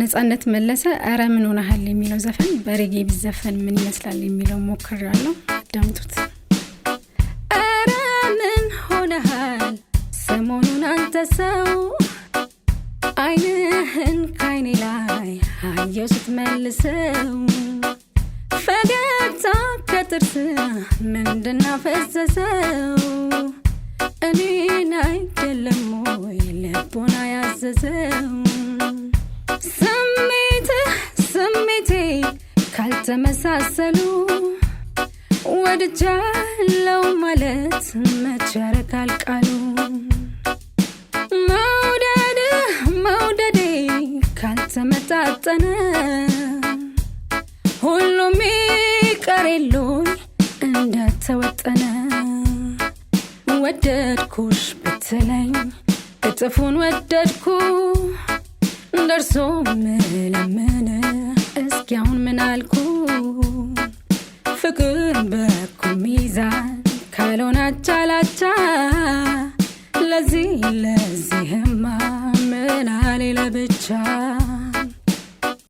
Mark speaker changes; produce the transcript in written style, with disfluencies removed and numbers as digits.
Speaker 1: በነጻነት መለሰ አረ ምን ሆነሃል የሚለው ዘፈን በሬጌ ቢዘፈን ምን ይመስላል የሚለው ሞክራለሁ አዳምጡት አረ ምን ሆነሃል ሰሞኑን አንተ ሰው አይንህን ካይኔ ላይ አየው ስትመልሰው ፈገግታ ከጥርስ ምንድነው ፈዘዘው እኔን አይደለም ወይ ልቦና ያዘዘው ስሜቴ ካልተመሳሰሉ ወድጃለው ማለት መቻረካል ቃሉ መውደዴ ካልተመጣጠነ ሁሉም ይቀርልኝ እንደተወጠነ ወደድኩሽ ብትለኝ እጥፉን ወደድኩ ደርሶ ምለምን እስኪያውን ምን አልኩ ፍቅር በኩል ሚዛን ካልሆነ አቻላቻ ለዚህማ ምን አለ ለብቻ